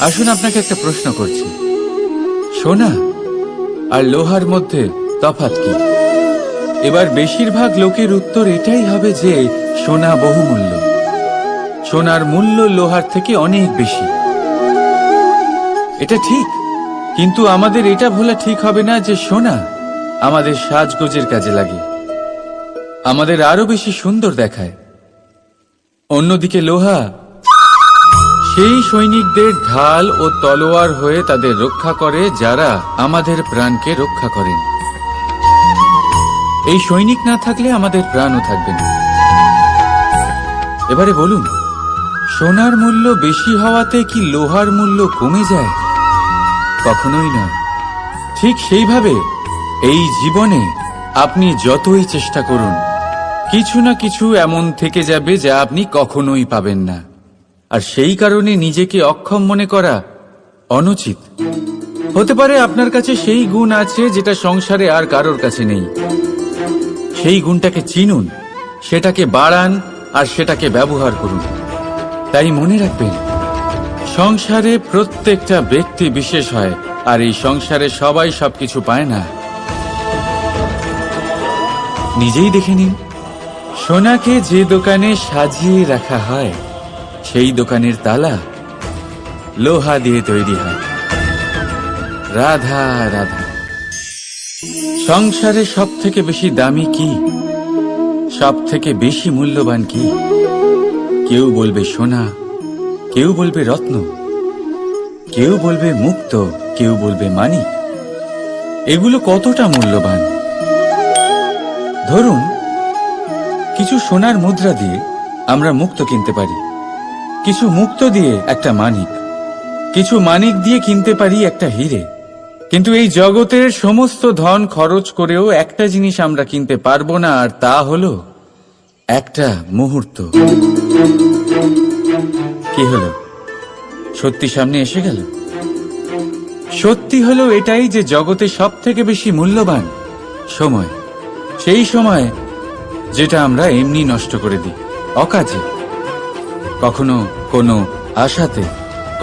আসুন আপনাকে একটা প্রশ্ন করছি, সোনা আর লোহার মধ্যে তফাৎ কি? এবার বেশিরভাগ লোকের উত্তর এটাই হবে যে সোনা বহুমূল্য, সোনার মূল্য লোহার থেকে অনেক বেশি। এটা ঠিক, কিন্তু আমাদের এটা ভোলা ঠিক হবে না যে সোনা আমাদের সাজগোজের কাজে লাগে, আমাদের আরো বেশি সুন্দর দেখায়। অন্যদিকে লোহা সেই সৈনিকদের ঢাল ও তলোয়ার হয়ে তাদের রক্ষা করে যারা আমাদের প্রাণকে রক্ষা করেন। এই সৈনিক না থাকলে আমাদের প্রাণও থাকবে না। এবারে বলুন, সোনার মূল্য বেশি হওয়াতে কি লোহার মূল্য কমে যায়? কখনোই নয়। ঠিক সেইভাবে এই জীবনে আপনি যতই চেষ্টা করুন, কিছু না কিছু এমন থেকে যাবে যা আপনি কখনোই পাবেন না, আর সেই কারণে নিজেকে অক্ষম মনে করা অনুচিত। হতে পারে আপনার কাছে সেই গুণ আছে যেটা সংসারে আর কারোর কাছে নেই। সেই গুণটাকে চিনুন, সেটাকে বাড়ান আর সেটাকে ব্যবহার করুন। তাই মনে রাখবেন, সংসারে প্রত্যেকটা ব্যক্তি বিশেষ হয়, আর এই সংসারে সবাই সবকিছু পায় না। নিজেই দেখে নিন, সোনাকে যে দোকানে সাজিয়ে রাখা হয় সেই দোকানের তালা লোহা দিয়ে তৈরি হয়। রাধা রাধা। সংসারে সব থেকে বেশি দামি কি, সব থেকে বেশি মূল্যবান কি? কেউ বলবে সোনা, কেউ বলবে রত্ন, কেউ বলবে মুক্ত, কেউ বলবে মানিক। এগুলো কতটা মূল্যবান? ধরুন, কিছু সোনার মুদ্রা দিয়ে আমরা মুক্ত কিনতে পারি, কিছু মুক্ত দিয়ে একটা মানিক, কিছু মানিক দিয়ে কিনতে পারি একটা হীরে। কিন্তু এই জগতের সমস্ত ধন খরচ করেও একটা জিনিস আমরা কিনতে পারবো না, আর তা হলো একটা মুহূর্ত। কি হলো? সত্যি সামনে এসে গেল? সত্যি হলো এটাই যে জগতে সব থেকে বেশি মূল্যবান সময়, সেই সময় যেটা আমরা এমনি নষ্ট করে দিই অকাজে, কখনো কোনো আশাতে,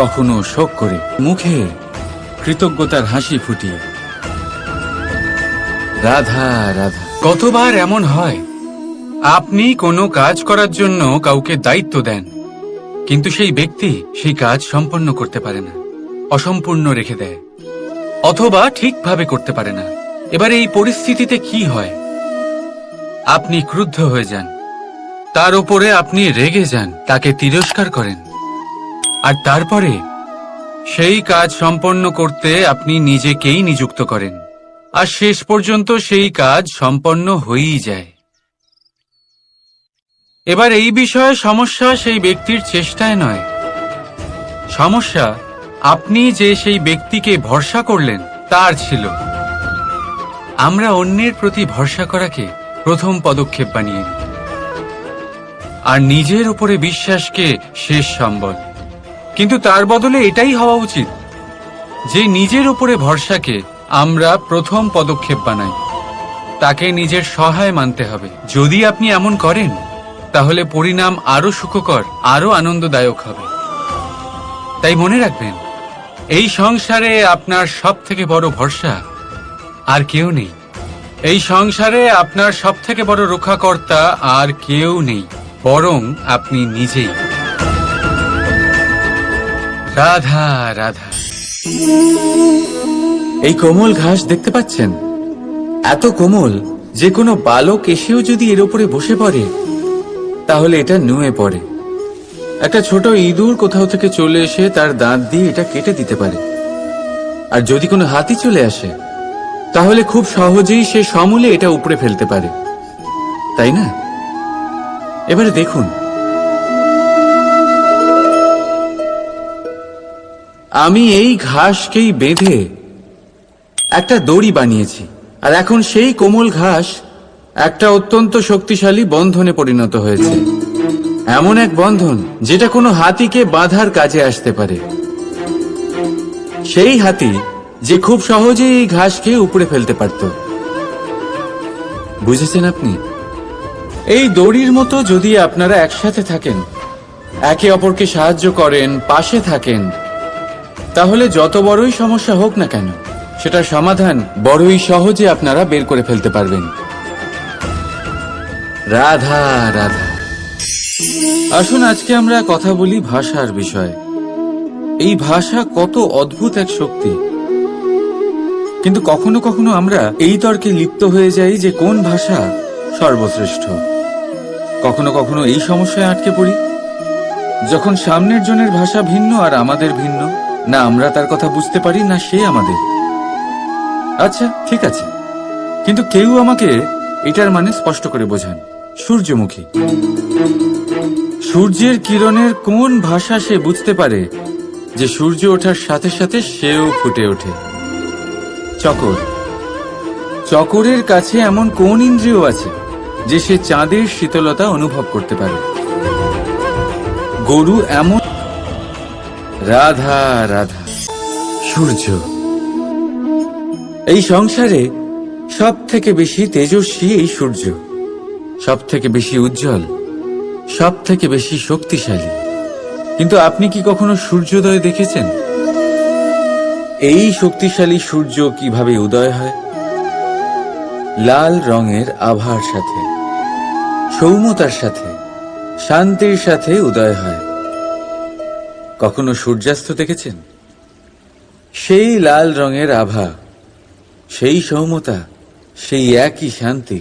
কখনো শোক করে, মুখে কৃতজ্ঞতার হাসি ফুটিয়ে। রাধা রাধা। কতবার এমন হয়, আপনি কোনো কাজ করার জন্য কাউকে দায়িত্ব দেন, কিন্তু সেই ব্যক্তি সেই কাজ সম্পন্ন করতে পারে না, অসম্পূর্ণ রেখে দেয়, অথবা ঠিকভাবে করতে পারে না। এবার এই পরিস্থিতিতে কি হয়? আপনি ক্রুদ্ধ হয়ে যান, তার উপরে আপনি রেগে যান, তাকে তিরস্কার করেন, আর তারপরে সেই কাজ সম্পন্ন করতে আপনি নিজেকেই নিযুক্ত করেন, আর শেষ পর্যন্ত সেই কাজ সম্পন্ন হয়েই যায়। এবার এই বিষয়ে সমস্যা সেই ব্যক্তির চেষ্টায় নয়, সমস্যা আপনি যে সেই ব্যক্তিকে ভরসা করলেন তার ছিল। আমরা অন্যের প্রতি ভরসা করাকে প্রথম পদক্ষেপ বানিয়ে নিই, আর নিজের উপরে বিশ্বাসকে শেষ সম্বল। কিন্তু তার বদলে এটাই হওয়া উচিত যে নিজের উপরে ভরসাকে আমরা প্রথম পদক্ষেপ বানাই, তাকে নিজের সহায় মানতে হবে। যদি আপনি এমন করেন, তাহলে পরিণাম আরো সুখকর, আরো আনন্দদায়ক হবে। তাই মনে রাখবেন, এই সংসারে আপনার সব থেকে বড় ভরসা আর কেউ নেই। এই সংসারে আপনার সব থেকে বড় রক্ষাকর্তা আর কেউ নেই, বরং আপনি নিজেই। রাধা রাধা। এই কোমল ঘাস দেখতে পাচ্ছেন? এত কোমল যে কোনো বালক এসেও যদি এর উপরে বসে পড়ে তাহলে এটা নুয়ে পড়ে। একটা ছোট ইঁদুর কোথাও থেকে চলে এসে তার দাঁত দিয়ে এটা কেটে দিতে পারে, আর যদি কোনো হাতি চলে আসে তাহলে খুব সহজেই সে সমূলে এটা উপড়ে ফেলতে পারে, তাই না? এবারে দেখুন, আমি এই ঘাসকেই বেঁধে একটা দড়ি বানিয়েছি, আর এখন সেই কোমল ঘাস একটা অত্যন্ত শক্তিশালী বন্ধনে পরিণত হয়েছে। এমন এক বন্ধন যেটা কোনো হাতিকে বাঁধার কাজে আসতে পারে। সেই হাতি যে খুব সহজেই এই ঘাসকে উপড়ে ফেলতে পারত। বুঝেছেন আপনি? এই দড়ির মতো যদি আপনারা একসাথে থাকেন, একে অপরকে সাহায্য করেন, পাশে থাকেন, তাহলে যত বড়ই সমস্যা হোক না কেন, সেটার সমাধান বড়ই সহজে আপনারা বের করে ফেলতে পারবেন। রাধা রাধা। আসুন আজকে আমরা কথা বলি ভাষার বিষয়ে। এই ভাষা কত অদ্ভুত এক শক্তি, কিন্তু কখনো কখনো আমরা এই তর্কে লিপ্ত হয়ে যাই যে কোন ভাষা সর্বশ্রেষ্ঠ। কখনো কখনো এই সমস্যায় আটকে পড়ি, যখন সামনের জনের ভাষা ভিন্ন আর আমাদের ভিন্ন, না আমরা তার কথা বুঝতে পারি না সে আমাদের। আচ্ছা ঠিক আছে, কিন্তু কেউ আমাকে এটার মানে স্পষ্ট করে বোঝান। সূর্যমুখী, সূর্যের কিরণের কোন ভাষা সে বুঝতে পারে যে সূর্য ওঠার সাথে সাথে সেও ফুটে ওঠে? চকর, চকরের কাছে এমন কোন ইন্দ্রিয় আছে যে সে চাঁদের শীতলতা অনুভব করতে পারে? গরু এমন। রাধা রাধা। সূর্য, এই সংসারে সব থেকে বেশি তেজস্বী এই সূর্য, সব থেকে বেশি উজ্জ্বল, সব থেকে বেশি শক্তিশালী। কিন্তু আপনি কি কখনো সূর্যোদয় দেখেছেন? এই শক্তিশালী সূর্য কিভাবে উদয় হয়? লাল রঙের আভার সাথে, সৌম্যতার সাথে, শান্তির সাথে উদয় হয়। কখনো সূর্যাস্ত দেখেছেন? সেই লাল রঙের আভা, সেই সৌম্যতা, সেই একই শান্তি।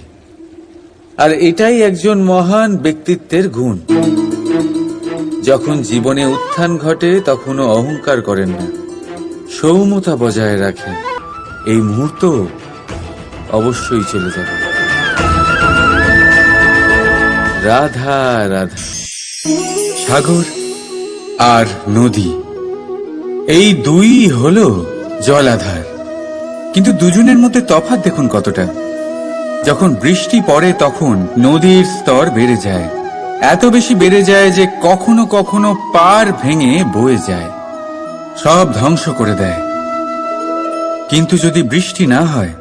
আর এটাই একজন মহান ব্যক্তিত্বের গুণ। যখন জীবনে উত্থান ঘটে তখনও অহংকার করেন না, সৌম্যতা বজায় রাখেন। এই মুহূর্ত অবশ্যই চলে যাবে। রাধা রাধা। সাগর আর নদী, এই দুই হলো জলাধার, কিন্তু দুজনের মধ্যে তফাৎ দেখুন কতটা। যখন বৃষ্টি পড়ে তখন নদীর স্তর বেড়ে যায়, এত বেশি বেড়ে যায় যে কখনো কখনো পাড় ভেঙে বয়ে যায়, সব ধ্বংস করে দেয়। কিন্তু যদি বৃষ্টি না হয়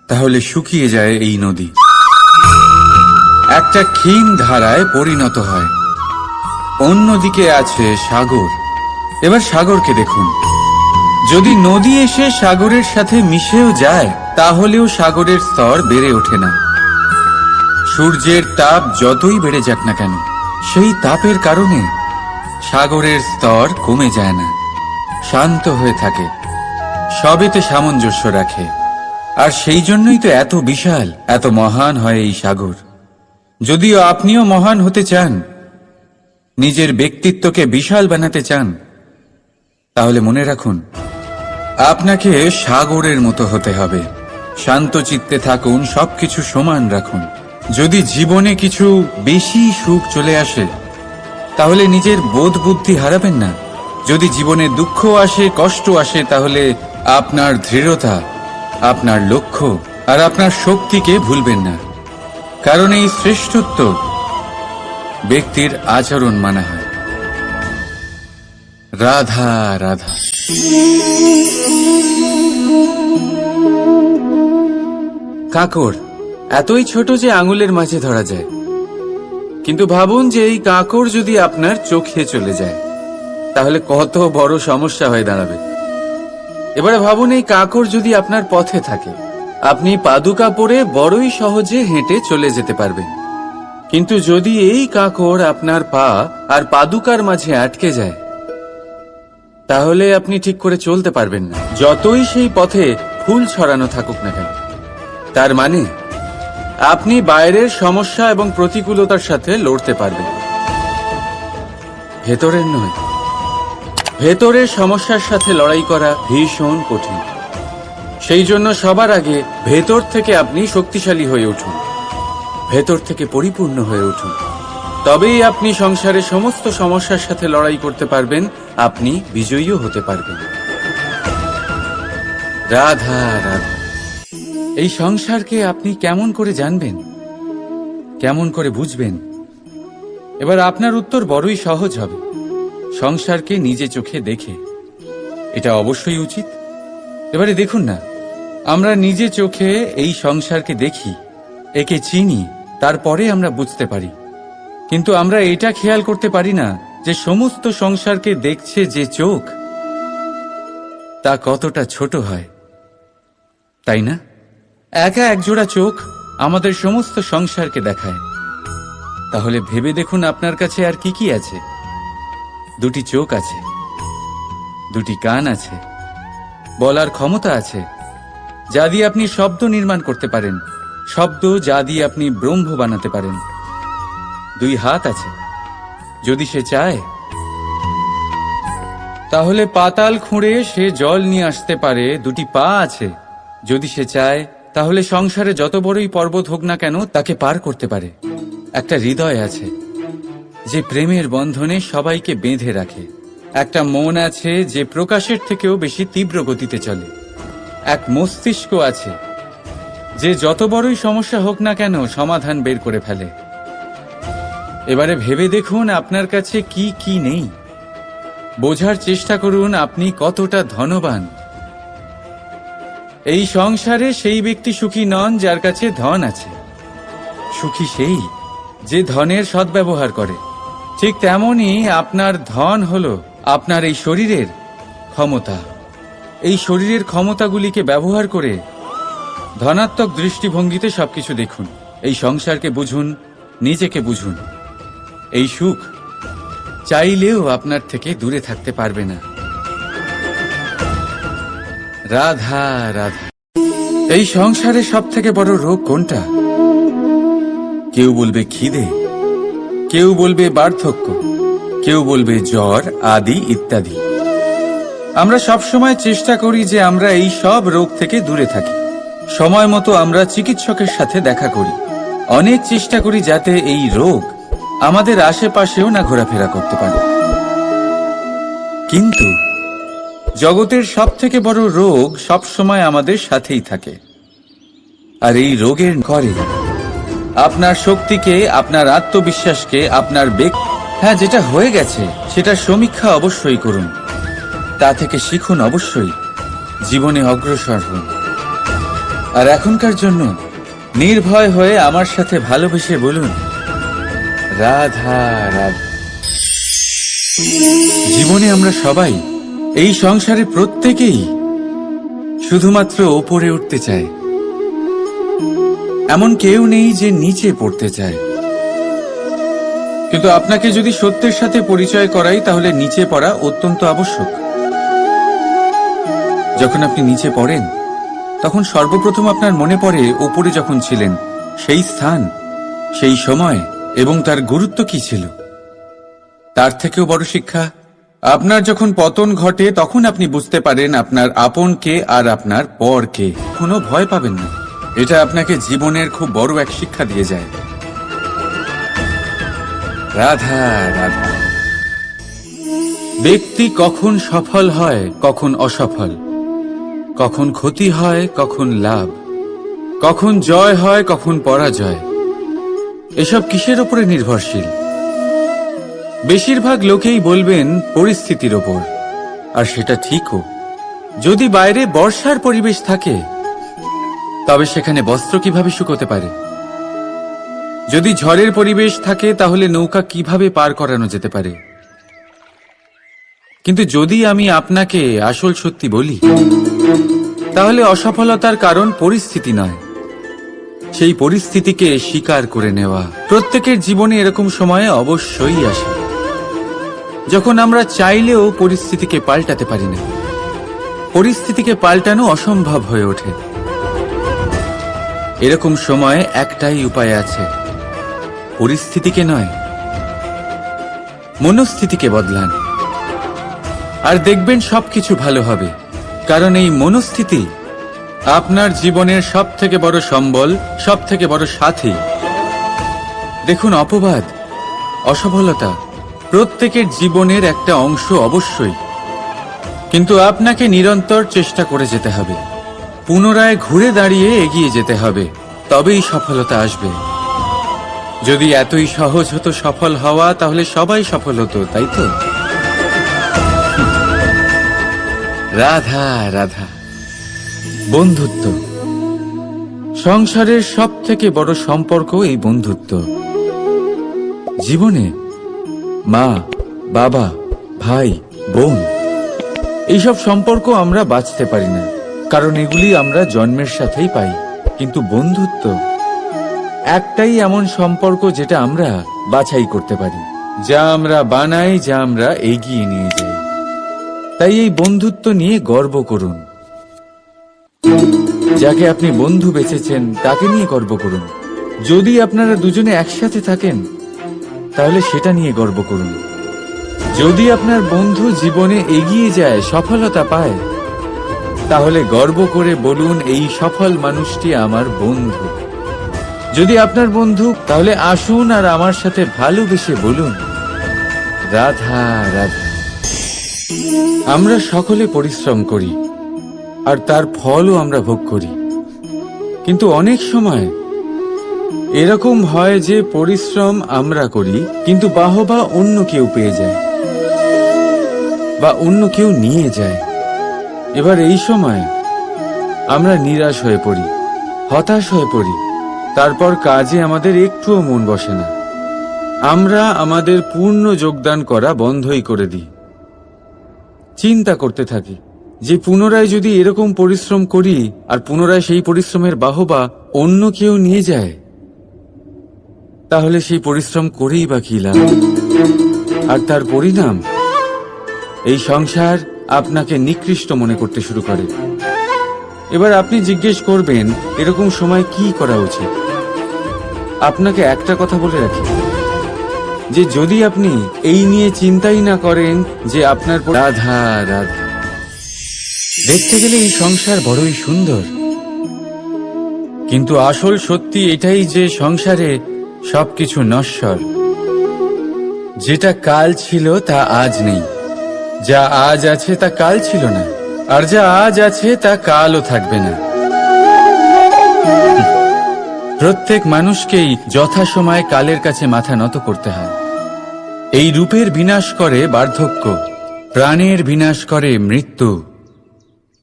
তাহলে শুকিয়ে যায় এই নদী, একটা ক্ষীণ ধারায় পরিণত হয়। অন্যদিকে আছে সাগর। এবার সাগরকে দেখুন, যদি নদী এসে সাগরের সাথে মিশেও যায় তাহলেও সাগরের স্তর বেড়ে ওঠে না। সূর্যের তাপ যতই বেড়ে যাক না কেন, সেই তাপের কারণে সাগরের স্তর কমে যায় না, শান্ত হয়ে থাকে, সবেতে সামঞ্জস্য রাখে। আর সেই জন্যই তো এত বিশাল, এত মহান হয় এই সাগর। যদিও আপনিও মহান হতে চান, নিজের ব্যক্তিত্বকে বিশাল বানাতে চান, তাহলে মনে রাখুন আপনাকে সাগরের মতো হতে হবে। শান্ত চিত্তে থাকুন, সবকিছু সমান রাখুন। যদি জীবনে কিছু বেশি সুখ চলে আসে তাহলে নিজের বোধ বুদ্ধি হারাবেন না। যদি জীবনে দুঃখ আসে, কষ্ট আসে, তাহলে আপনার দৃঢ়তা, আপনার লক্ষ্য আর আপনার শক্তিকে ভুলবেন না। কারণ এই শ্রেষ্ঠত্ব ব্যক্তির আচরণ মানা হয়। রাধা রাধা। কাকড় এতই ছোট যে আঙুলের মাঝে ধরা যায়, কিন্তু ভাবুন যে এই কাকড় যদি আপনার চোখে চলে যায় তাহলে কত বড় সমস্যা হয়ে দাঁড়াবে। এবারে ভাবুন এই কাকড় যদি আপনার পথে থাকে, আপনি পাদুকা পরে বড়ই সহজে হেঁটে চলে যেতে পারবেন। কিন্তু যদি এই কাকড় আপনার পা আর পাদুকার মাঝে আটকে যায় তাহলে আপনি ঠিক করে চলতে পারবেন না, যতই সেই পথে ফুল ছড়ানো থাকুক না কেন। তার মানে আপনি বাইরের সমস্যা এবং প্রতিকূলতার সাথে লড়তে পারবেন, ভেতরের নয়। ভেতরের সমস্যার সাথে লড়াই করা ভীষণ কঠিন। সেই জন্য সবার আগে ভেতর থেকে আপনি শক্তিশালী হয়ে উঠুন, ভেতর থেকে পরিপূর্ণ হয়ে উঠুন। তবেই আপনি সংসারের সমস্ত সমস্যার সাথে লড়াই করতে পারবেন, আপনি বিজয়ীও হতে পারবেন। রাধা রাধা। এই সংসারকে আপনি কেমন করে জানবেন, কেমন করে বুঝবেন? এবার আপনার উত্তর বড়ই সহজ হবে, সংসারকে নিজে চোখে দেখে। এটা অবশ্যই উচিত। এবারে দেখুন না, আমরা নিজে চোখে এই সংসারকে দেখি, একে চিনি, তারপরে আমরা বুঝতে পারি। কিন্তু আমরা এটা খেয়াল করতে পারি না যে সমস্ত সংসারকে দেখছে যে চোখ, তা কতটা ছোট হয়, তাই না? একা একজোড়া চোখ আমাদের সমস্ত সংসারকে দেখায়। তাহলে ভেবে দেখুন আপনার কাছে আর কি কি আছে। দুটি চোখ আছে, দুটি কান আছে, বলার ক্ষমতা আছে যা দিয়ে আপনি শব্দ নির্মাণ করতে পারেন, শব্দ যা দিয়ে আপনি ব্রহ্ম বানাতে পারেন। দুই হাত আছে, যদি সে চায় তাহলে পাতাল খুঁড়ে সে জল নিয়ে আসতে পারে। দুটি পা আছে, যদি সে চায় তাহলে সংসারে যত বড়ই পর্বত হোক না কেন তাকে পার করতে পারে। একটা হৃদয় আছে যে প্রেমের বন্ধনে সবাইকে বেঁধে রাখে। একটা মন আছে যে প্রকাশের থেকেও বেশি তীব্র গতিতে চলে। এক মস্তিষ্ক আছে যে যত বড়ই সমস্যা হোক না কেন সমাধান বের করে ফেলে। এবারে ভেবে দেখুন আপনার কাছে কি কি নেই। বোঝার চেষ্টা করুন আপনি কতটা ধনবান। এই সংসারে সেই ব্যক্তি সুখী নন যার কাছে ধন আছে। সুখী সেই যে ধনের সদ্ব্যবহার করে। ঠিক তেমনই আপনার ধন হলো আপনার এই শরীরের ক্ষমতা। এই শরীরের ক্ষমতাগুলিকে ব্যবহার করে ধনাত্মক দৃষ্টিভঙ্গিতে সবকিছু দেখুন। এই সংসারকে বুঝুন, নিজেকে বুঝুন। এই সুখ চাইলেও আপনার থেকে দূরে থাকতে পারবে না। রাধা রাধা। এই সংসারে সব থেকে বড় রোগ কোনটা? কেউ বলবে খিদে, কেউ বলবে বার্ধক্য, কেউ বলবে জ্বর আদি ইত্যাদি। আমরা সব সময় চেষ্টা করি যে আমরা এই সব রোগ থেকে দূরে থাকি। সময় মতো আমরা চিকিৎসকের সাথে দেখা করি। অনেক চেষ্টা করি যাতে এই রোগ আমাদের আশেপাশেও না ঘোরাফেরা করতে পারে। কিন্তু জগতের সব থেকে বড় রোগ সব সময় আমাদের সাথেই থাকে। আর এই রোগের করে আপনার শক্তিকে, আপনার আত্মবিশ্বাসকে, আপনার হ্যাঁ, যেটা হয়ে গেছে সেটা সমীক্ষা অবশ্যই করুন। তা থেকে শিখুন অবশ্যই, জীবনে অগ্রসর হন। আর এখনকার জন্য নির্ভয় হয়ে আমার সাথে ভালোবেসে বলুন রাধা রাধা। জীবনে আমরা সবাই, এই সংসারে প্রত্যেকেই শুধুমাত্র ওপরে উঠতে চায়। এমন কেউ নেই যে নিচে পড়তে চায়। কিন্তু আপনাকে যদি সত্যের সাথে পরিচয় করাই তাহলে নিচে পড়া অত্যন্ত আবশ্যক। যখন আপনি নিচে পড়েন তখন সর্বপ্রথম আপনার মনে পড়ে ওপরে যখন ছিলেন সেই স্থান, সেই সময় এবং তার গুরুত্ব কি ছিল। তার থেকেও বড় শিক্ষা, আপনার যখন পতন ঘটে তখন আপনি বুঝতে পারেন আপনার আপন কে আর আপনার পর কে। কোনো ভয় পাবেন না, এটা আপনাকে জীবনের খুব বড় এক শিক্ষা দিয়ে যায়। রাধা রাধা। ব্যক্তি কখন সফল হয়, কখন অসফল, কখন ক্ষতি হয়, কখন লাভ, কখন জয় হয়, কখন পরাজয়, এসব কিসের উপরে নির্ভরশীল? বেশিরভাগ লোকেই বলবেন পরিস্থিতির ওপর। আর সেটা ঠিকও। যদি বাইরে বর্ষার পরিবেশ থাকে তবে সেখানে বস্ত্র কিভাবে শুকোতে পারে? যদি ঝড়ের পরিবেশ থাকে তাহলে নৌকা কিভাবে পার করানো যেতে পারে? কিন্তু যদি আমি আপনাকে আসল সত্যি বলি, তাহলে অসফলতার কারণ পরিস্থিতি নয়, সেই পরিস্থিতিকে স্বীকার করে নেওয়া। প্রত্যেকের জীবনে এরকম সময়ে অবশ্যই আসে যখন আমরা চাইলেও পরিস্থিতিকে পাল্টাতে পারি না। পরিস্থিতিকে পাল্টানো অসম্ভব হয়ে ওঠে। এরকম সময়ে একটাই উপায় আছে, পরিস্থিতিকে নয়, মনস্থিতিকে বদলান। আর দেখবেন সবকিছু ভালো হবে। কারণ এই মনস্থিতি আপনার জীবনের সব থেকে বড় সম্বল, সব থেকে বড় সাথী। দেখুন, অপবাদ, অসফলতা প্রত্যেকের জীবনের একটা অংশ অবশ্যই। কিন্তু আপনাকে নিরন্তর চেষ্টা করে যেতে হবে, পুনরায় ঘুরে দাঁড়িয়ে এগিয়ে যেতে হবে, তবেই সফলতা আসবে। যদি এতই সহজ হতো সফল হওয়া তাহলে সবাই সফল হতো, তাই তো? রাধা রাধা। বন্ধুত্ব, সংসারের সব থেকে বড় সম্পর্ক এই বন্ধুত্ব। জীবনে মা, বাবা, ভাই, বোন এইসব সম্পর্ক আমরা বাঁচতে পারি না, কারণ এগুলি আমরা জন্মের সাথেই পাই। কিন্তু বন্ধুত্ব একটাই এমন সম্পর্ক যেটা আমরা বাছাই করতে পারি, যা আমরা বানাই, যা আমরা এগিয়ে নিয়ে যাই। তাই এই বন্ধুত্ব নিয়ে গর্ব করুন। যাকে আপনি বন্ধু বেছেছেন তাকে নিয়ে গর্ব করুন। যদি আপনারা দুজনে একসাথে থাকেন তাহলে সেটা নিয়ে গর্ব করুন। যদি আপনার বন্ধু জীবনে এগিয়ে যায়, সফলতা পায়, তাহলে গর্ব করে বলুন, এই সফল মানুষটি আমার বন্ধু। যদি আপনার বন্ধু, তাহলে আসুন আর আমার সাথে ভালোবেসে বলুন, রাধা রাধা। আমরা সকলে পরিশ্রম করি আর তার ফলও আমরা ভোগ করি, কিন্তু অনেক সময় এরকম হয় যে পরিশ্রম আমরা করি কিন্তু বাহবা অন্য কেউ পেয়ে যায় বা অন্য কেউ নিয়ে যায়। এবার এই সময় আমরা নিরাশ হয়ে পড়ি, হতাশ হয়ে পড়ি, তারপর কাজে আমাদের একটুও মন বসে না। আমরা আমাদের পূর্ণ যোগদান করা বন্ধই করে দিই। চিন্তা করতে থাকি যে পুনরায় যদি এরকম পরিশ্রম করি আর পুনরায় সেই পরিশ্রমের বাহবা অন্য কেউ নিয়ে যায়, তাহলে সেই পরিশ্রম করেই বা কি লাভ? আর তার পরিণাম, এই সংসার আপনাকে নিকৃষ্ট মনে করতে শুরু করে। এবার আপনি জিজ্ঞেস করবেন, এরকম সময় কি করা উচিত? আপনাকে একটা কথা বলে রাখি, যে যদি আপনি এই নিয়ে চিন্তাই না করেন যে আপনার রাধা রাধা, দেখতে গেলে এই সংসার বড়ই সুন্দর, কিন্তু আসল সত্যি এটাই যে সংসারে সবকিছু নশ্বর। যেটা কাল ছিল তা আজ নেই, যা আজ আছে তা কাল ছিল না, আর যা আজ আছে তা কালও থাকবে না। প্রত্যেক মানুষকেই যথাসময়ে কালের কাছে মাথা নত করতে হয়। এই রূপের বিনাশ করে বার্ধক্য, প্রাণের বিনাশ করে মৃত্যু,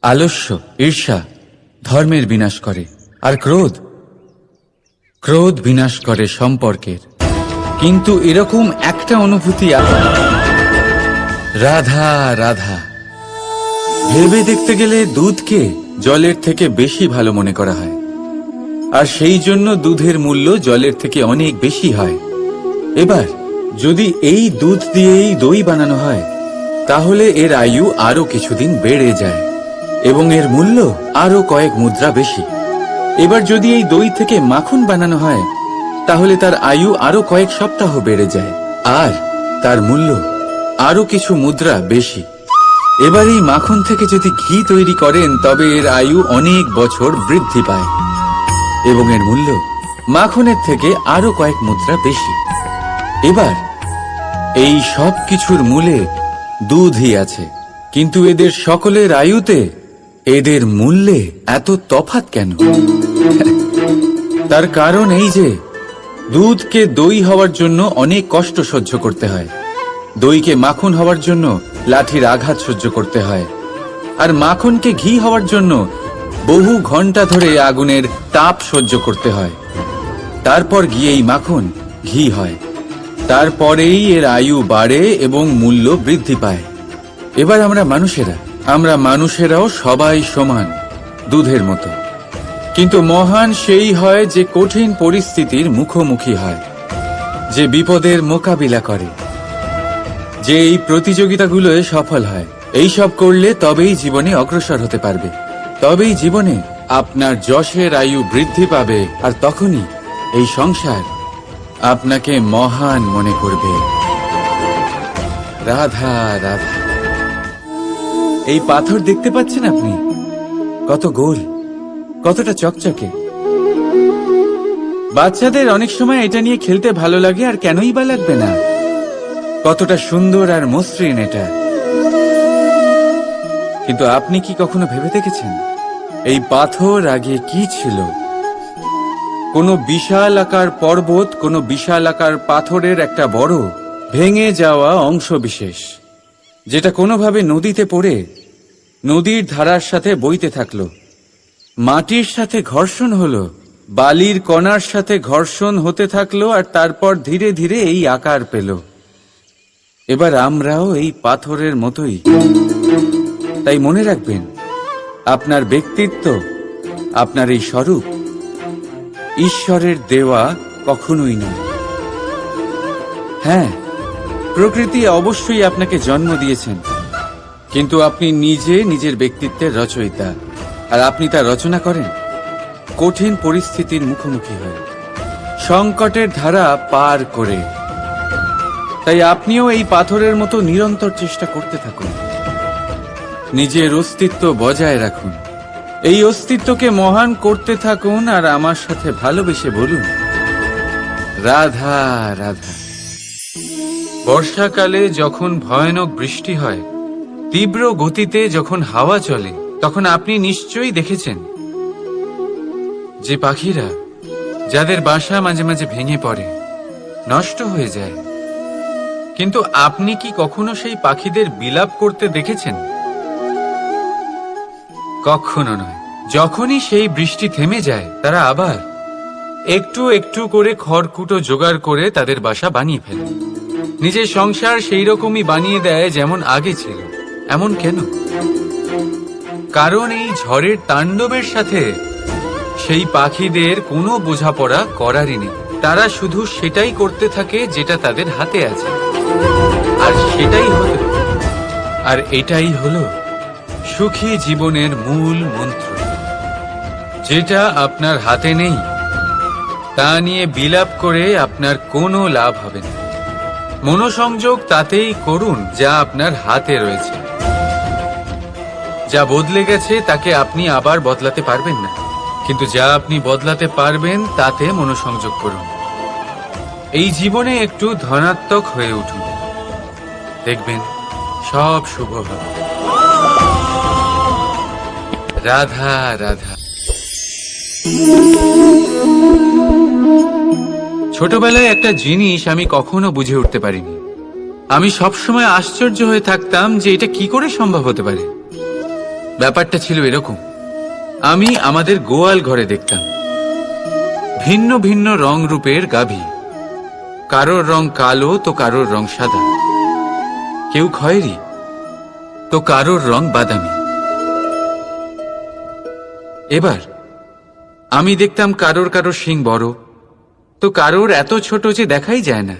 আলস্য, ঈর্ষা ধর্মের বিনাশ করে, আর ক্রোধ বিনাশ করে সম্পর্কের। কিন্তু এরকম একটা অনুভূতি আছে, রাধা রাধা। ভেবে দেখতে গেলে দুধকে জলের থেকে বেশি ভালো মনে করা হয়, আর সেই জন্য দুধের মূল্য জলের থেকে অনেক বেশি হয়। এবার যদি এই দুধ দিয়েই দই বানানো হয়, তাহলে এর আয়ু আরো কিছুদিন বেড়ে যায় এবং এর মূল্য আরো কয়েক মুদ্রা বেশি। এবার যদি এই দই থেকে মাখন বানানো হয়, তাহলে তার আয়ু আরো কয়েক সপ্তাহ বেড়ে যায় আর তার মূল্য আরো কিছু মুদ্রা বেশি। এবার এই মাখন থেকে যদি ঘি তৈরি করেন, তবে এর আয়ু অনেক বছর বৃদ্ধি পায় এবং এর মূল্য মাখনের থেকে আরো কয়েক মুদ্রা বেশি। এবার এই সব কিছুর মূলে দুধই আছে, কিন্তু এদের সকলের আয়ুতে, এদের মূল্যে এত তফাৎ কেন? তার কারণ এই যে দুধকে দই হওয়ার জন্য অনেক কষ্ট সহ্য করতে হয়, দইকে মাখন হওয়ার জন্য লাঠির আঘাত সহ্য করতে হয়, আর মাখনকে ঘি হওয়ার জন্য বহু ঘন্টা ধরে আগুনের তাপ সহ্য করতে হয়। তারপর গিয়েই মাখন ঘি হয়, তারপরেই এর আয়ু বাড়ে এবং মূল্য বৃদ্ধি পায়। এবার আমরা মানুষেরাও সবাই সমান, দুধের মতো। কিন্তু মহান সেই হয় যে কঠিন পরিস্থিতির মুখোমুখি হয়, যে বিপদের মোকাবিলা করে, যে এই প্রতিযোগিতাগুলোয় সফল হয়। এই সব করলে তবেই জীবনে অগ্রসর হতে পারবে, তবেই জীবনে আপনার যশের আয়ু বৃদ্ধি পাবে, আর তখনই এই সংসার আপনাকে মহান মনে করবে। রাধা রাধা। এই পাথর দেখতে পাচ্ছেন আপনি? কত গোল, কতটা চকচকে। বাচ্চাদের অনেক সময় এটা নিয়ে খেলতে ভালো লাগে, আর কেনই বা লাগবে না? কতটা সুন্দর আর মসৃণ এটা। কিন্তু আপনি কি কখনো ভেবে দেখেছেন এই পাথর আগে কি ছিল? কোনো বিশাল আকার পর্বত, কোনো বিশাল আকার পাথরের একটা বড় ভেঙে যাওয়া অংশ বিশেষ, যেটা কোনোভাবে নদীতে পড়ে নদীর ধারার সাথে বইতে থাকলো, মাটির সাথে ঘর্ষণ হলো, বালির কণার সাথে ঘর্ষণ হতে থাকলো, আর তারপর ধীরে ধীরে এই আকার পেল। এবার আমরাও এই পাথরের মতোই তাই মনে রাখবেন, আপনার ব্যক্তিত্ব, আপনার এই স্বরূপ ঈশ্বরের দেওয়া কখনোই নয়। হ্যাঁ, প্রকৃতি অবশ্যই আপনাকে জন্ম দিয়েছেন, কিন্তু আপনি নিজে নিজের ব্যক্তিত্বের রচয়িতা। আর আপনি তা রচনা করেন কঠিন পরিস্থিতির মুখোমুখি হয়ে, সংকটের ধারা পার করে। তাই আপনিও এই পাথরের মতো নিরন্তর চেষ্টা করতে থাকুন, নিজের অস্তিত্ব বজায় রাখুন, এই অস্তিত্বকে মহান করতে থাকুন। আর আমার সাথে ভালোবেসে বলুন, রাধা রাধা। বর্ষাকালে যখন ভয়ানক বৃষ্টি হয়, তীব্র গতিতে যখন হাওয়া চলে, তখন আপনি নিশ্চয়ই দেখেছেন যে পাখিরা, যাদের বাসা মাঝে মাঝে ভেঙে পড়ে, নষ্ট হয়ে যায়। কিন্তু আপনি কি কখনো সেই পাখিদের বিলাপ করতে দেখেছেন? কখনো নয়। যখনই সেই বৃষ্টি থেমে যায়, তারা আবার একটু একটু করে খড়কুটো জোগাড় করে তাদের বাসা বানিয়ে ফেলে, নিজের সংসার সেই রকমই বানিয়ে দেয় যেমন আগে ছিল। এমন কেন? কারণ এই ঝড়ের তাণ্ডবের সাথে সেই পাখিদের কোনো বোঝাপড়া করারই নেই। তারা শুধু সেটাই করতে থাকে যেটা তাদের হাতে আছে, আর এটাই হলো সুখী জীবনের মূল মন্ত্র। যেটা আপনার হাতে নেই, তা নিয়ে বিলাপ করে আপনার কোনো লাভ হবে না। মনোসংযোগ তাতেই করুন যা আপনার হাতে রয়েছে। যা বদলে গেছে তাকে আপনি আবার বদলাতে পারবেন না, কিন্তু যা আপনি বদলাতে পারবেন তাতে মনোসংযোগ করুন। এই জীবনে একটু ধনাত্মক হয়ে উঠুন, দেখবেন সব শুভ হবে। রাধা রাধা। ছোটবেলায় একটা জিনিস আমি কখনো বুঝে উঠতে পারিনি। আমি সবসময় আশ্চর্য হয়ে থাকতাম যে এটা কি করে সম্ভব হতে পারে। ব্যাপারটা ছিল এরকম, আমি আমাদের গোয়াল ঘরে দেখতাম ভিন্ন ভিন্ন রং রূপের গাভী। কারোর রং কালো তো কারোর রং সাদা, কেউ খয়েরি তো কারোর রং বাদামি। এবার আমি দেখতাম কারোর কারোর শিং বড় তো কারোর এত ছোট যে দেখাই যায় না।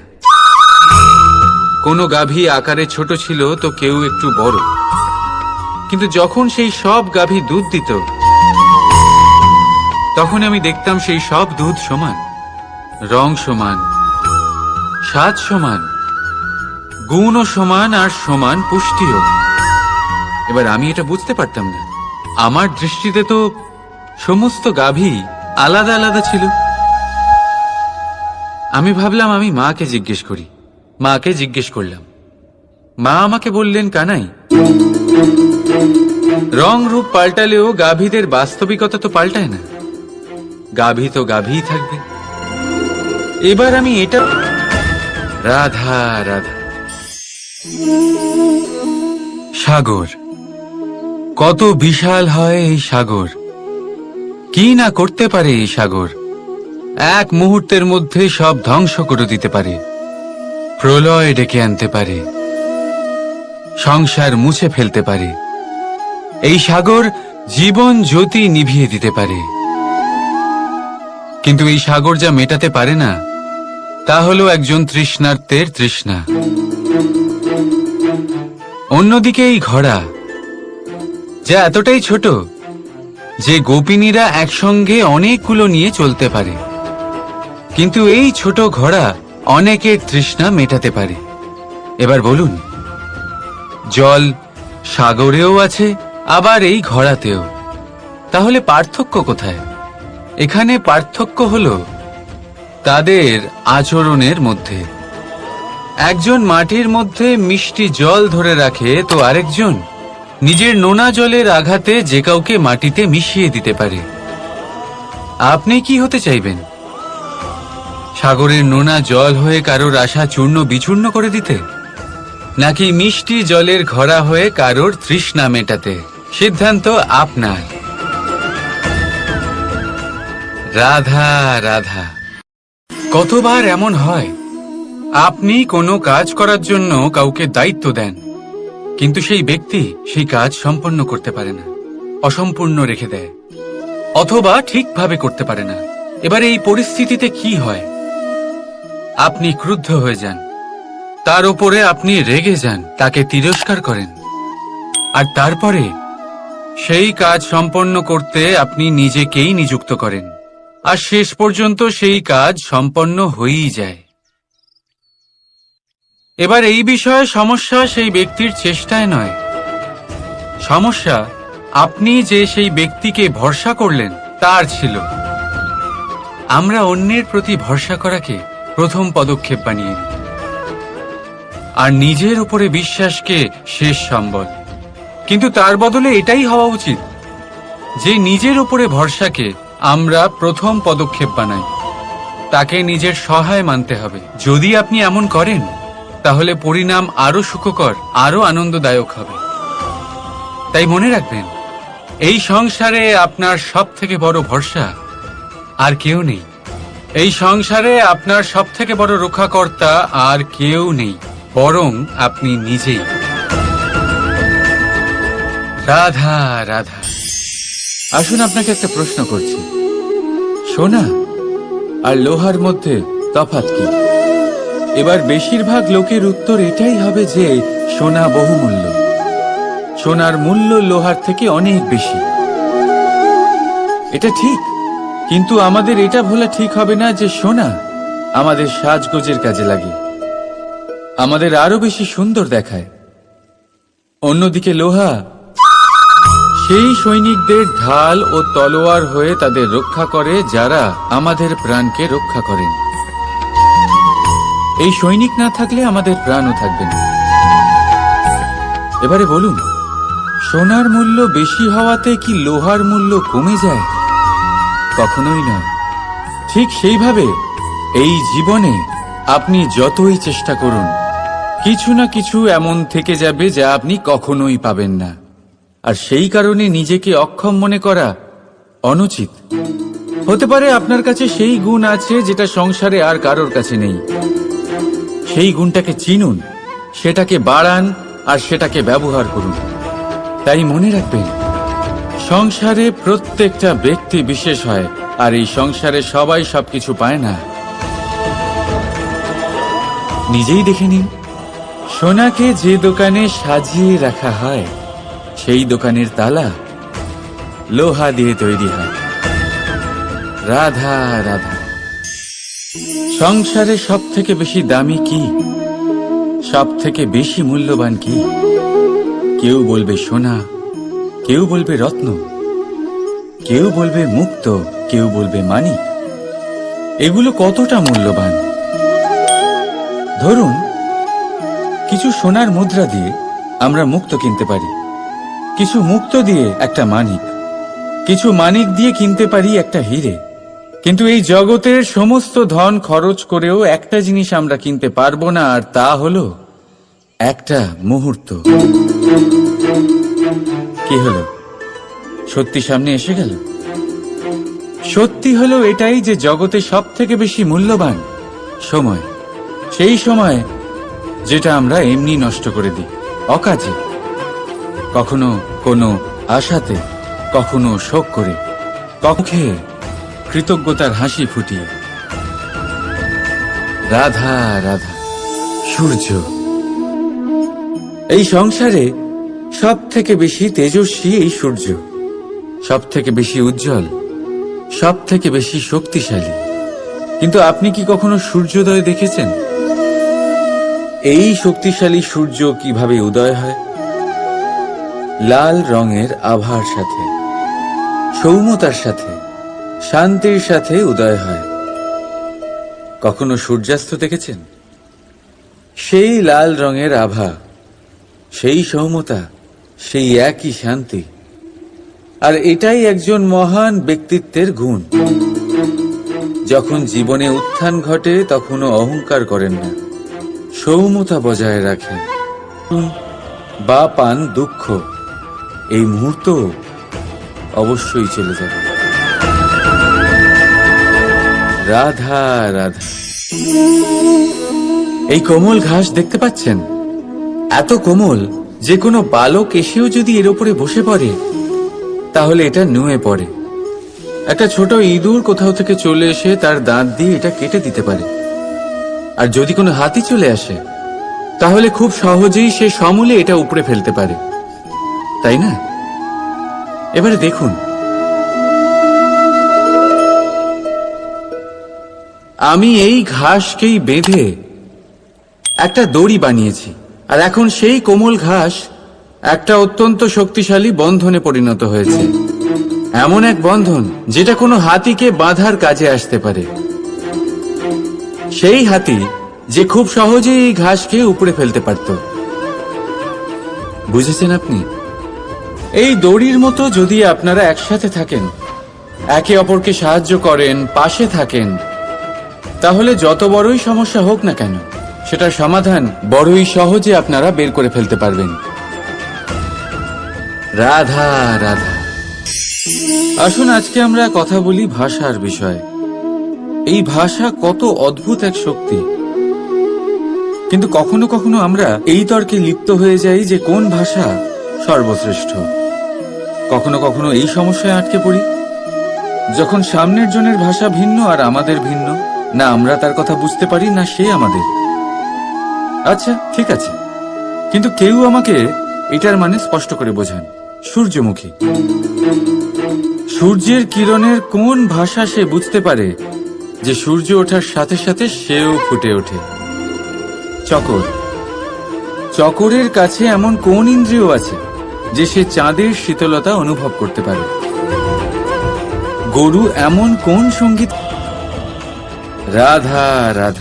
কোনো গাভী আকারে ছোট ছিল তো কেউ একটু বড়। কিন্তু যখন সেই সব গাভী দুধ দিত, তখন আমি দেখতাম সেই সব দুধ সমান, রং সমান, স্বাদ সমান, গুণও সমান, আর সমান পুষ্টিও। এবার আমি এটা বুঝতে পারতাম না। আমার দৃষ্টিতে তো সমস্ত গাভী আলাদা আলাদা ছিল। আমি ভাবলাম আমি মাকে জিজ্ঞেস করি। মাকে জিজ্ঞেস করলাম। মা আমাকে বললেন, কানাই, রং রূপ পাল্টালেও গাভীদের বাস্তবিকতা তো পাল্টায় না। গাভী তো গাভীই থাকবে। এবার আমি এটা রাধা রাধা। সাগর কত বিশাল হয় এই সাগর! কি না করতে পারে এই সাগর! এক মুহূর্তের মধ্যে সব ধ্বংস করে দিতে পারে, প্রলয় ডেকে আনতে পারে, সংসার মুছে ফেলতে পারে। এই সাগর জীবন জ্যোতি নিভিয়ে দিতে পারে। কিন্তু এই সাগর যা মেটাতে পারে না, তা হলো একজন তৃষ্ণার্তের তৃষ্ণা। অন্যদিকে এই ঘোড়া, যা এতটাই ছোট যে গোপিনীরা একসঙ্গে অনেকগুলো নিয়ে চলতে পারে, কিন্তু এই ছোট ঘোড়া অনেকের তৃষ্ণা মেটাতে পারে। এবার বলুন, জল সাগরেও আছে, আবার এই ঘোড়াতেও। তাহলে পার্থক্য কোথায়? এখানে পার্থক্য হলো তাদের আচরণের মধ্যে। একজন মাটির মধ্যে মিষ্টি জল ধরে রাখে, তো আরেকজন নিজের নোনা জলের আঘাতে যে কাউকে মাটিতে মিশিয়ে দিতে পারে। আপনি কি হতে চাইবেন? সাগরের নোনা জল হয়ে কারোর আশা চূর্ণ বিচূর্ণ করে দিতে, নাকি মিষ্টি জলের ঘোড়া হয়ে কারোর তৃষ্ণা মেটাতে? সিদ্ধান্ত আপনার। রাধা রাধা। কতবার এমন হয়, আপনি কোনো কাজ করার জন্য কাউকে দায়িত্ব দেন, কিন্তু সেই ব্যক্তি সেই কাজ সম্পন্ন করতে পারে না, অসম্পূর্ণ রেখে দেয়, অথবা ঠিকভাবে করতে পারে না। এবার এই পরিস্থিতিতে কি হয়? আপনি ক্রুদ্ধ হয়ে যান, তার উপরে আপনি রেগে যান, তাকে তিরস্কার করেন, আর তারপরে সেই কাজ সম্পন্ন করতে আপনি নিজেকেই নিযুক্ত করেন, আর শেষ পর্যন্ত সেই কাজ সম্পন্ন হয়েই যায়। এবার এই বিষয়ে সমস্যা সেই ব্যক্তির চেষ্টায় নয়, সমস্যা আপনি যে সেই ব্যক্তিকে ভরসা করলেন তার ছিল। আমরা অন্যের প্রতি ভরসা করাকে প্রথম পদক্ষেপ বানিয়ে নিই, আর নিজের উপরে বিশ্বাসকে শেষ সম্বল। কিন্তু তার বদলে এটাই হওয়া উচিত যে নিজের উপরে ভরসাকে আমরা প্রথম পদক্ষেপ বানাই, তাকে নিজের সহায় মানতে হবে। যদি আপনি এমন করেন তাহলে পরিণাম আরো সুখকর, আরো আনন্দদায়ক হবে। তাই মনে রাখবেন, এই সংসারে আপনার সবথেকে বড় ভরসা আর কেউ নেই। এই সংসারে আপনার সবথেকে বড় রক্ষাকর্তা আর কেউ নেই, বরং আপনি নিজেই। রাধা রাধা। আসুন আপনাকে একটা প্রশ্ন করছি, সোনা আর লোহার মধ্যে তফাৎ কি? এবার বেশিরভাগ লোকের উত্তর এটাই হবে যে সোনা বহুমূল্য, সোনার মূল্য লোহার থেকে অনেক বেশি। এটা ঠিক, কিন্তু আমাদের এটা ভোলা ঠিক হবে না যে সোনা আমাদের সাজগোজের কাজে লাগে, আমাদের আরো বেশি সুন্দর দেখায়। অন্যদিকে লোহা সেই সৈনিকদের ঢাল ও তলোয়ার হয়ে তাদের রক্ষা করে যারা আমাদের প্রাণকে রক্ষা করেন। এই সৈনিক না থাকলে আমাদের প্রাণও থাকবে না। এবারে বলুন, সোনার মূল্য বেশি হওয়াতে কি লোহার মূল্য কমে যায়? কখনোই নয়। ঠিক সেইভাবে এই জীবনে আপনি যতই চেষ্টা করুন, কিছু না কিছু এমন থেকে যাবে যা আপনি কখনোই পাবেন না, আর সেই কারণে নিজেকে অক্ষম মনে করা অনুচিত। হতে পারে আপনার কাছে সেই গুণ আছে যেটা সংসারে আর কারোর কাছে নেই। সেই গুণটাকে চিনুন, সেটাকে বাড়ান, আর সেটাকে ব্যবহার করুন। তাই মনে রাখবেন, সংসারে প্রত্যেকটা ব্যক্তি বিশেষ হয়, আর এই সংসারে সবাই সবকিছু পায় না। নিজেই দেখে নিন, সোনাকে যে দোকানে সাজিয়ে রাখা হয় সেই দোকানের তালা লোহা দিয়ে তৈরি হয়। রাধা রাধা। সংসারে সব থেকে বেশি দামি কি, সব থেকে বেশি মূল্যবান কি? কেউ বলবে সোনা, কেউ বলবে রত্ন, কেউ বলবে মুক্ত, কেউ বলবে মানিক। এগুলো কতটা মূল্যবান? ধরুন, কিছু সোনার মুদ্রা দিয়ে আমরা মুক্ত কিনতে পারি, কিছু মুক্ত দিয়ে একটা মানিক, কিছু মানিক দিয়ে কিনতে পারি একটা হীরে। কিন্তু এই জগতের সমস্ত ধন খরচ করেও একটা জিনিস আমরা কিনতে পারবো না, আর তা হলো একটা মুহূর্ত। কি হলো? সত্যি সামনে এসে গেল? সত্যি হলো এটাই যে জগতে সব থেকে বেশি মূল্যবান সময়, সেই সময় যেটা আমরা এমনি নষ্ট করে দিই, অকাজে, কখনো কোনো আশাতে, কখনো শোক করে, কখনো কৃতজ্ঞতার হাসি ফুটিয়ে। রাধা রাধা। সূর্য এই সংসারে সব থেকে বেশি তেজস্বী, এই সূর্য সব থেকে বেশি উজ্জ্বল, সব থেকে বেশি শক্তিশালী। কিন্তু আপনি কি কখনো সূর্যোদয় দেখেছেন? এই শক্তিশালী সূর্য কিভাবে উদয় হয়? লাল রঙের আভার সাথে, সৌম্যতার সাথে, শান্তির সাথে উদয় হয়। কখনো সূর্যাস্ত দেখেছেন? সেই লাল রঙের আভা, সেই সৌম্যতা, সেই একই শান্তি। আর এটাই একজন মহান ব্যক্তিত্বের গুণ। যখন জীবনে উত্থান ঘটে তখনও অহংকার করেন না, সৌম্যতা বজায় রাখেন। বা পান দুঃখ, এই মুহূর্ত অবশ্যই চলে যাবে। রাধা রাধা। এই কোমল ঘাস দেখতে পাচ্ছেন? এত কোমল যে কোনো বালক এসেও যদি এর উপরে বসে পড়ে তাহলে এটা নুয়ে পড়ে। একটা ছোট ইঁদুর কোথাও থেকে চলে এসে তার দাঁত দিয়ে এটা কেটে দিতে পারে। আর যদি কোনো হাতি চলে আসে তাহলে খুব সহজেই সে সমূলে এটা উপড়ে ফেলতে পারে, তাই না? এবারে দেখুন, আমি এই ঘাসকেই বেঁধে একটা দড়ি বানিয়েছি, আর এখন সেই কোমল ঘাস একটা অত্যন্ত শক্তিশালী বন্ধনে পরিণত হয়েছে। এমন এক বন্ধন যেটা কোনো হাতিকে বাঁধার কাজে আসতে পারে। সেই হাতি যে খুব সহজেই এই ঘাসকে উপড়ে ফেলতে পারত। বুঝেছেন আপনি? এই দড়ির মতো যদি আপনারা একসাথে থাকেন, একে অপরকে সাহায্য করেন, পাশে থাকেন, তাহলে যত বড়ই সমস্যা হোক না কেন সেটার সমাধান বড়ই সহজে আপনারা বের করে ফেলতে পারবেন। রাধা রাধা। আসুন আজকে আমরা কথা বলি ভাষার বিষয়ে। এই ভাষা কত অদ্ভুত এক শক্তি, কিন্তু কখনো কখনো আমরা এই তর্কে লিপ্ত হয়ে যাই যে কোন ভাষা সর্বশ্রেষ্ঠ। কখনো কখনো এই সমস্যায় আটকে পড়ি যখন সামনের জনের ভাষা ভিন্ন আর আমাদের ভিন্ন, না আমরা তার কথা বুঝতে পারি না সে আমাদের। আচ্ছা ঠিক আছে, কিন্তু কেউ আমাকে এটার মানে স্পষ্ট করে বোঝান। সূর্যমুখী, সূর্যের কিরণের কোন ভাষা সে বুঝতে পারে যে সূর্য ওঠার সাথে সাথে সেও ফুটে ওঠে? চকর, চকরের কাছে এমন কোন ইন্দ্রিয় আছে যে সে চাঁদের শীতলতা অনুভব করতে পারে? গরু এমন কোন সঙ্গীত? রাধা রাধা।